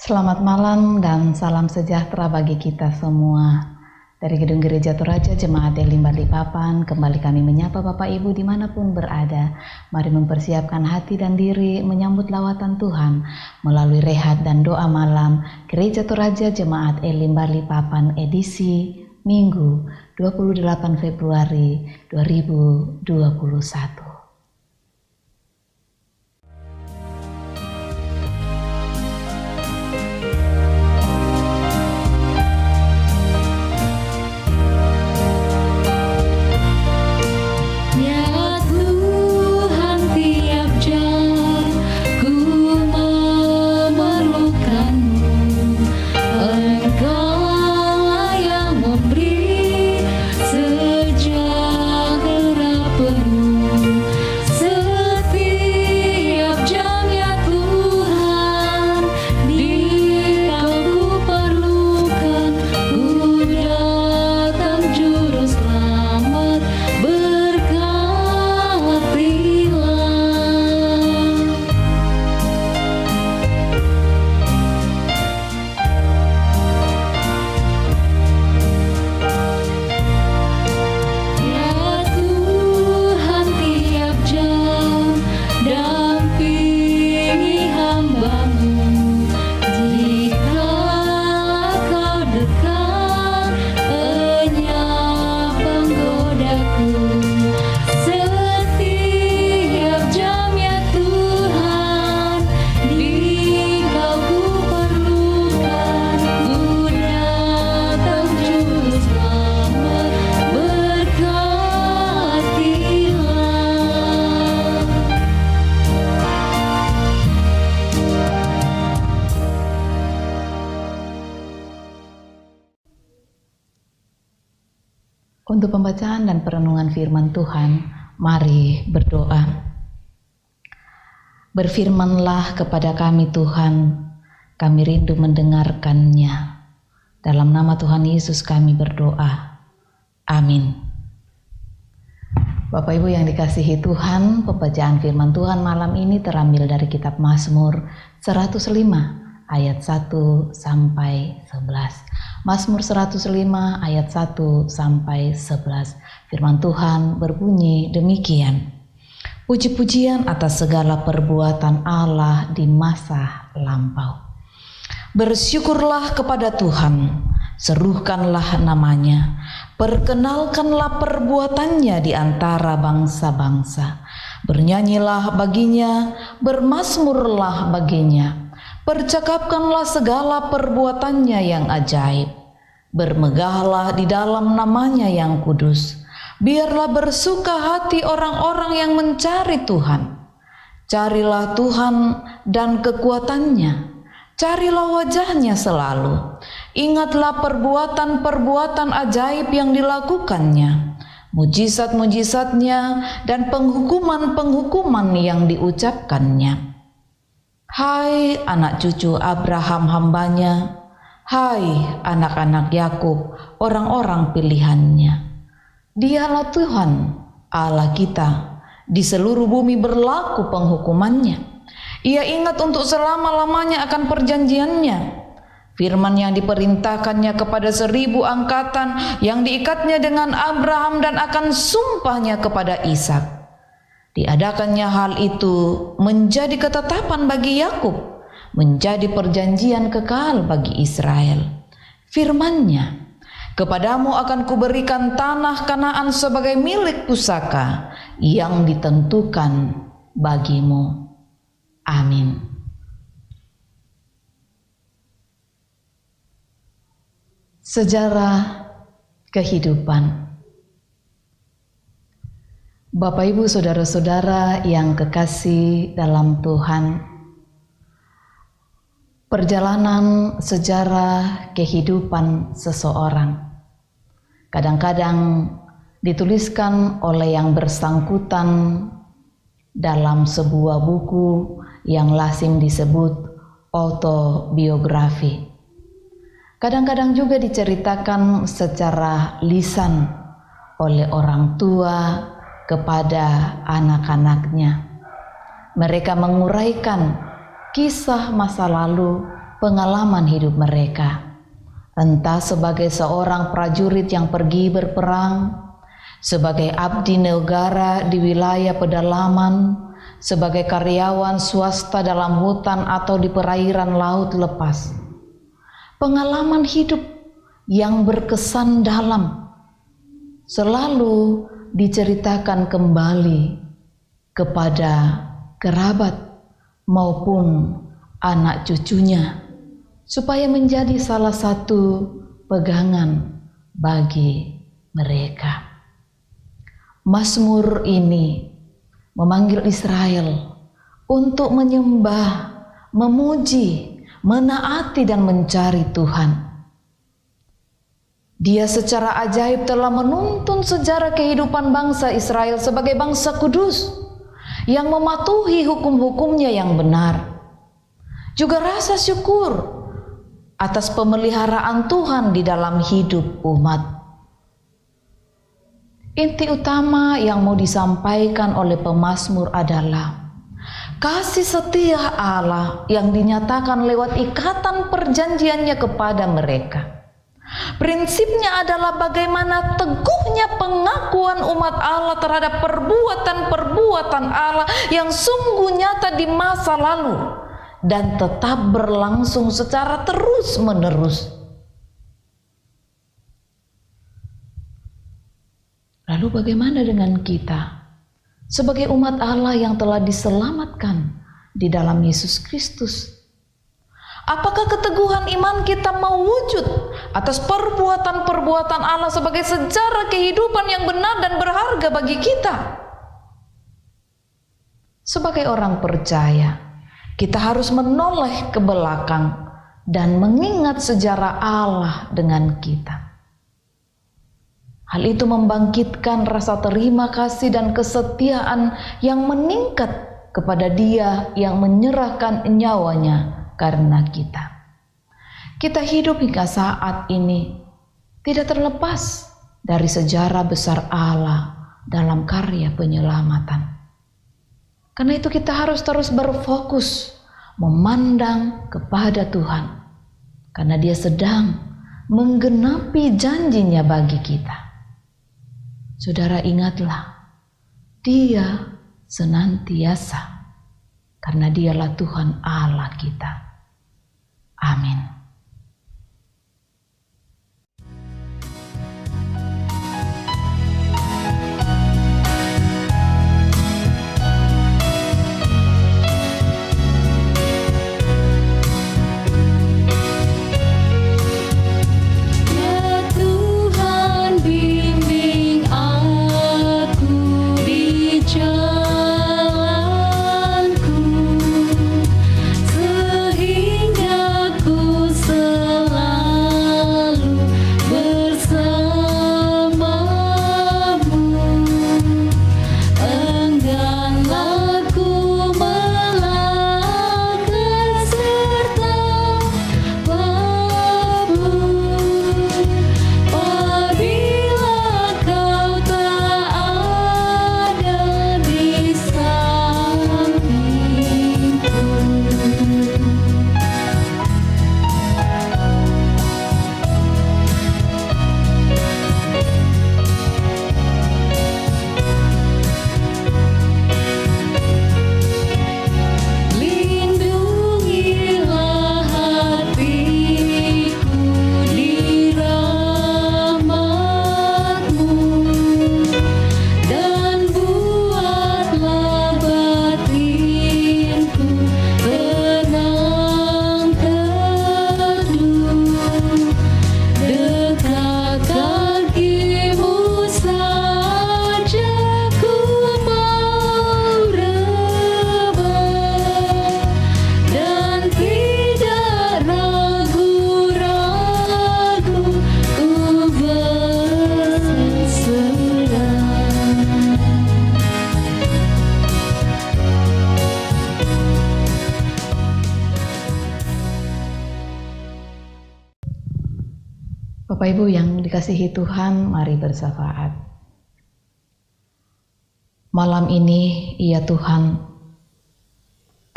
Selamat malam dan salam sejahtera bagi kita semua. Dari Gedung Gereja Toraja Jemaat Elim Balikpapan, kembali kami menyapa Bapak Ibu dimanapun berada. Mari mempersiapkan hati dan diri menyambut lawatan Tuhan melalui rehat dan doa malam Gereja Toraja Jemaat Elim Balikpapan edisi Minggu 28 Februari 2021. Untuk pembacaan dan perenungan firman Tuhan, mari berdoa. Berfirmanlah kepada kami Tuhan, kami rindu mendengarkannya. Dalam nama Tuhan Yesus kami berdoa. Amin. Bapak Ibu yang dikasihi Tuhan, pembacaan firman Tuhan malam ini terambil dari kitab Mazmur 105 ayat 1 sampai 11. Mazmur 105 ayat 1 sampai 11. Firman Tuhan berbunyi demikian. Puji-pujian atas segala perbuatan Allah di masa lampau. Bersyukurlah kepada Tuhan, serukanlah namanya, perkenalkanlah perbuatannya di antara bangsa-bangsa. Bernyanyilah baginya, bermazmurlah baginya. Percakapkanlah segala perbuatannya yang ajaib. Bermegahlah di dalam namanya yang kudus. Biarlah bersuka hati orang-orang yang mencari Tuhan. Carilah Tuhan dan kekuatannya. Carilah wajahnya selalu. Ingatlah perbuatan-perbuatan ajaib yang dilakukannya. Mujizat-mujizatnya dan penghukuman-penghukuman yang diucapkannya. Hai anak cucu Abraham hambanya, hai anak-anak Yakub, orang-orang pilihannya. Dialah Tuhan Allah kita, di seluruh bumi berlaku penghukumannya. Ia ingat untuk selama-lamanya akan perjanjiannya. Firman yang diperintahkannya kepada 1000 angkatan, yang diikatnya dengan Abraham dan akan sumpahnya kepada Ishak. Diadakannya hal itu menjadi ketetapan bagi Yakub, menjadi perjanjian kekal bagi Israel. Firman-Nya, kepadamu akan kuberikan tanah Kanaan sebagai milik pusaka yang ditentukan bagimu. Amin. Sejarah kehidupan. Bapak Ibu saudara-saudara yang kekasih dalam Tuhan, perjalanan sejarah kehidupan seseorang kadang-kadang dituliskan oleh yang bersangkutan dalam sebuah buku yang lazim disebut autobiografi. Kadang-kadang juga diceritakan secara lisan oleh orang tua kepada anak-anaknya. Mereka menguraikan kisah masa lalu pengalaman hidup mereka, entah sebagai seorang prajurit yang pergi berperang, sebagai abdi negara di wilayah pedalaman, sebagai karyawan swasta dalam hutan atau di perairan laut lepas. Pengalaman hidup yang berkesan dalam selalu diceritakan kembali kepada kerabat maupun anak cucunya, supaya menjadi salah satu pegangan bagi mereka. Mazmur ini memanggil Israel untuk menyembah, memuji, menaati dan mencari Tuhan. Dia secara ajaib telah menuntun sejarah kehidupan bangsa Israel sebagai bangsa kudus yang mematuhi hukum-hukumnya yang benar. Juga rasa syukur atas pemeliharaan Tuhan di dalam hidup umat. Inti utama yang mau disampaikan oleh pemazmur adalah kasih setia Allah yang dinyatakan lewat ikatan perjanjiannya kepada mereka. Prinsipnya adalah bagaimana teguhnya pengakuan umat Allah terhadap perbuatan-perbuatan Allah yang sungguh nyata di masa lalu dan tetap berlangsung secara terus-menerus. Lalu bagaimana dengan kita sebagai umat Allah yang telah diselamatkan di dalam Yesus Kristus? Apakah keteguhan iman kita mewujud atas perbuatan-perbuatan Allah sebagai sejarah kehidupan yang benar dan berharga bagi kita? Sebagai orang percaya, kita harus menoleh ke belakang dan mengingat sejarah Allah dengan kita. Hal itu membangkitkan rasa terima kasih dan kesetiaan yang meningkat kepada Dia yang menyerahkan nyawanya karena kita. Kita hidup hingga saat ini tidak terlepas dari sejarah besar Allah dalam karya penyelamatan. Karena itu kita harus terus berfokus memandang kepada Tuhan, karena Dia sedang menggenapi janjinya bagi kita. Saudara, ingatlah, Dia senantiasa, karena Dialah Tuhan Allah kita. Amin. Bapak Ibu yang dikasihi Tuhan, mari bersyafaat. Malam ini, ya Tuhan,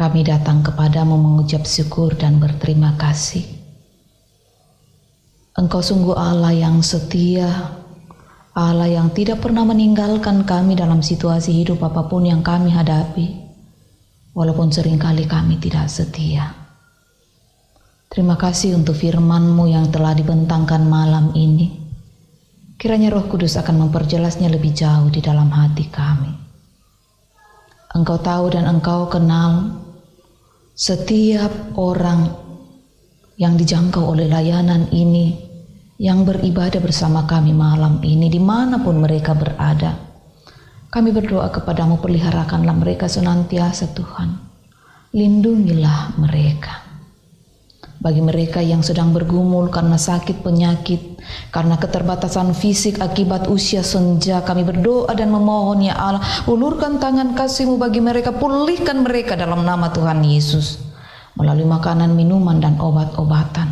kami datang kepadamu mengucap syukur dan berterima kasih. Engkau sungguh Allah yang setia, Allah yang tidak pernah meninggalkan kami dalam situasi hidup apapun yang kami hadapi, walaupun seringkali kami tidak setia. Terima kasih untuk firman-Mu yang telah dibentangkan malam ini. Kiranya Roh Kudus akan memperjelasnya lebih jauh di dalam hati kami. Engkau tahu dan Engkau kenal setiap orang yang dijangkau oleh layanan ini, yang beribadah bersama kami malam ini, dimanapun mereka berada. Kami berdoa kepadamu, peliharakanlah mereka senantiasa Tuhan. Lindungilah mereka. Bagi mereka yang sedang bergumul karena sakit penyakit, karena keterbatasan fisik akibat usia senja, kami berdoa dan memohon ya Allah, ulurkan tangan kasih-Mu bagi mereka, pulihkan mereka dalam nama Tuhan Yesus, melalui makanan, minuman, dan obat-obatan.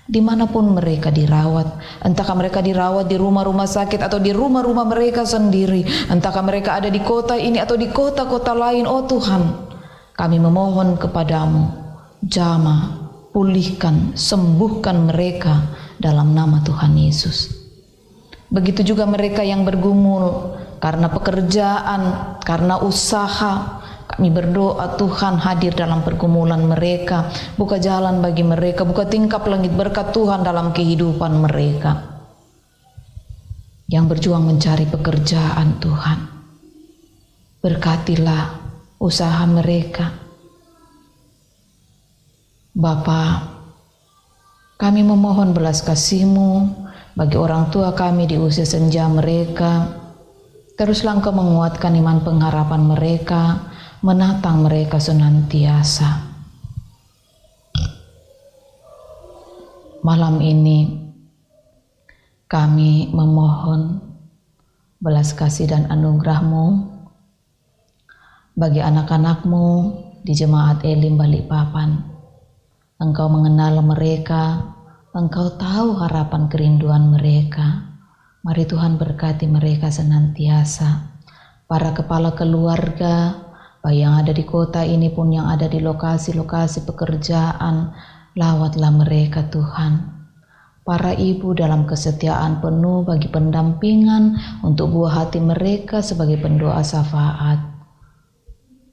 Dimanapun mereka dirawat, entahkah mereka dirawat di rumah-rumah sakit atau di rumah-rumah mereka sendiri, entahkah mereka ada di kota ini atau di kota-kota lain, oh Tuhan, kami memohon kepadamu, jamah, pulihkan, sembuhkan mereka dalam nama Tuhan Yesus. Begitu juga mereka yang bergumul karena pekerjaan, karena usaha. Kami berdoa Tuhan hadir dalam pergumulan mereka, buka jalan bagi mereka, buka tingkap langit berkat Tuhan dalam kehidupan mereka. Yang berjuang mencari pekerjaan Tuhan, berkatilah usaha mereka. Bapa, kami memohon belas kasih-Mu bagi orang tua kami di usia senja mereka. Teruslah Engkau menguatkan iman pengharapan mereka, menatang mereka senantiasa. Malam ini kami memohon belas kasih dan anugerah-Mu bagi anak-anak-Mu di Jemaat Elim Balikpapan. Engkau mengenal mereka, Engkau tahu harapan kerinduan mereka. Mari Tuhan berkati mereka senantiasa. Para kepala keluarga, baik yang ada di kota ini pun yang ada di lokasi-lokasi pekerjaan, lawatlah mereka Tuhan. Para ibu dalam kesetiaan penuh bagi pendampingan untuk buah hati mereka sebagai pendoa syafaat.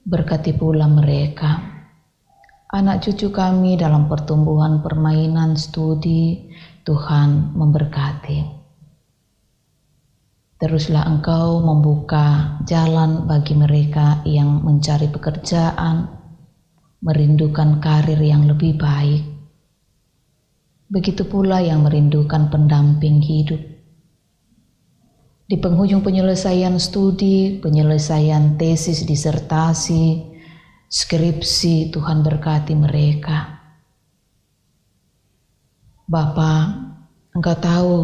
Berkati pula mereka. Anak cucu kami dalam pertumbuhan, permainan, studi, Tuhan memberkati. Teruslah Engkau membuka jalan bagi mereka yang mencari pekerjaan, merindukan karir yang lebih baik. Begitu pula yang merindukan pendamping hidup. Di penghujung penyelesaian studi, penyelesaian tesis, disertasi, skripsi, Tuhan berkati mereka. Bapa, Engkau tahu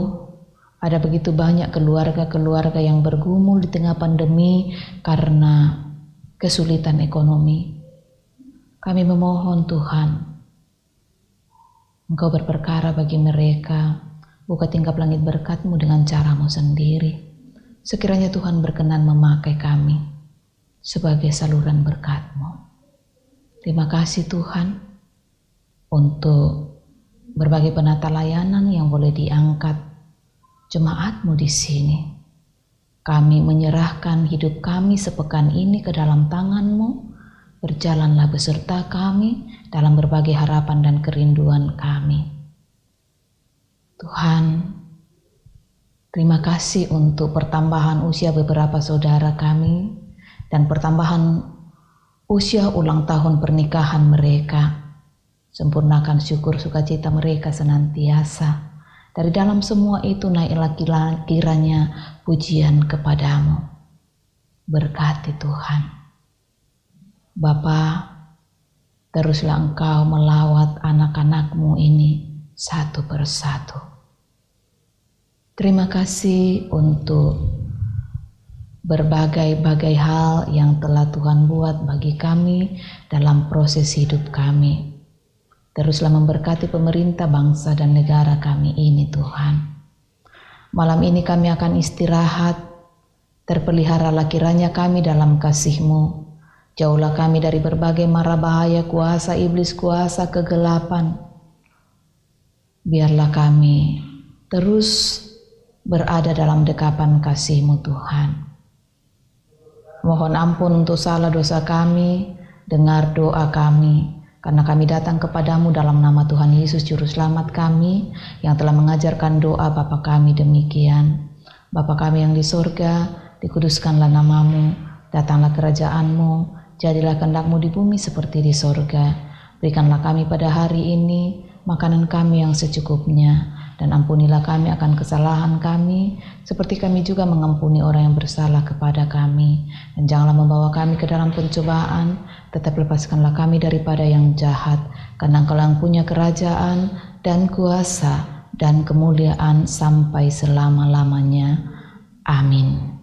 ada begitu banyak keluarga-keluarga yang bergumul di tengah pandemi karena kesulitan ekonomi. Kami memohon Tuhan, Engkau berperkara bagi mereka, buka tingkap langit berkat-Mu dengan cara-Mu sendiri. Sekiranya Tuhan berkenan memakai kami sebagai saluran berkat-Mu. Terima kasih Tuhan untuk berbagai penata layanan yang boleh diangkat jemaat-Mu di sini. Kami menyerahkan hidup kami sepekan ini ke dalam tangan-Mu. Berjalanlah beserta kami dalam berbagai harapan dan kerinduan kami. Tuhan, terima kasih untuk pertambahan usia beberapa saudara kami dan pertambahan usia ulang tahun pernikahan mereka. Sempurnakan syukur sukacita mereka senantiasa. Dari dalam semua itu naiklah kiranya pujian kepadamu. Berkati Tuhan. Bapa, teruslah Engkau melawat anak-anak-Mu ini satu persatu. Terima kasih untuk berbagai-bagai hal yang telah Tuhan buat bagi kami dalam proses hidup kami. Teruslah memberkati pemerintah bangsa dan negara kami ini Tuhan. Malam ini kami akan istirahat, terpeliharalah kiranya kami dalam kasih-Mu. Jauhlah kami dari berbagai mara bahaya kuasa iblis, kuasa kegelapan. Biarlah kami terus berada dalam dekapan kasih-Mu Tuhan. Mohon ampun untuk salah dosa kami, dengar doa kami, karena kami datang kepadamu dalam nama Tuhan Yesus Juru Selamat kami, yang telah mengajarkan doa Bapa kami demikian. Bapa kami yang di sorga, dikuduskanlah namamu, datanglah kerajaan-Mu, jadilah kehendak-Mu di bumi seperti di sorga. Berikanlah kami pada hari ini makanan kami yang secukupnya, dan ampunilah kami akan kesalahan kami, seperti kami juga mengampuni orang yang bersalah kepada kami. Dan janganlah membawa kami ke dalam pencobaan, tetap lepaskanlah kami daripada yang jahat, karena Engkau yang punya kerajaan dan kuasa dan kemuliaan sampai selama-lamanya. Amin.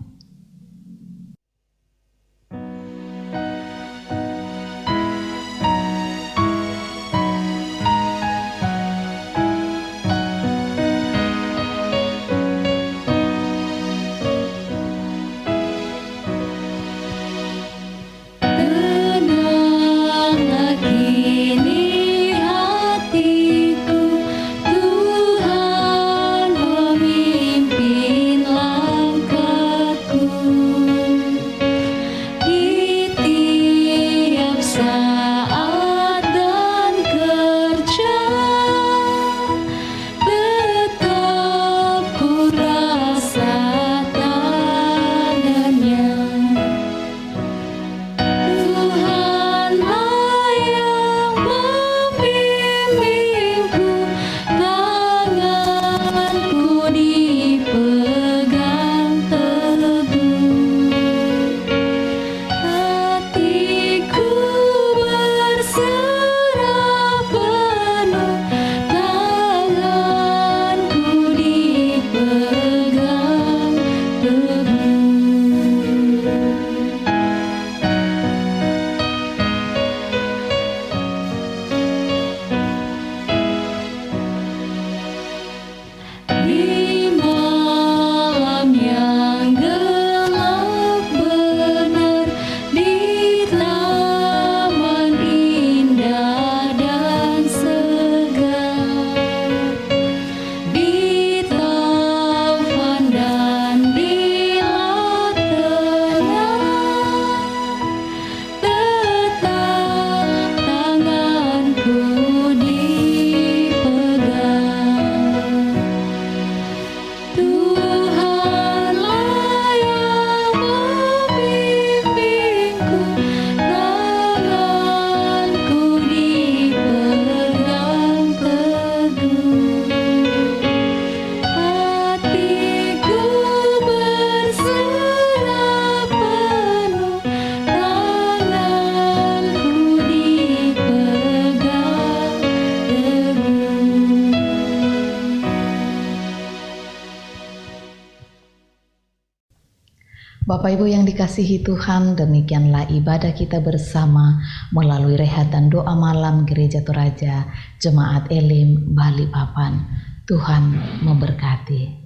Bapak Ibu yang dikasihi Tuhan, demikianlah ibadah kita bersama melalui rehat dan doa malam Gereja Toraja Jemaat Elim Balikpapan. Tuhan memberkati.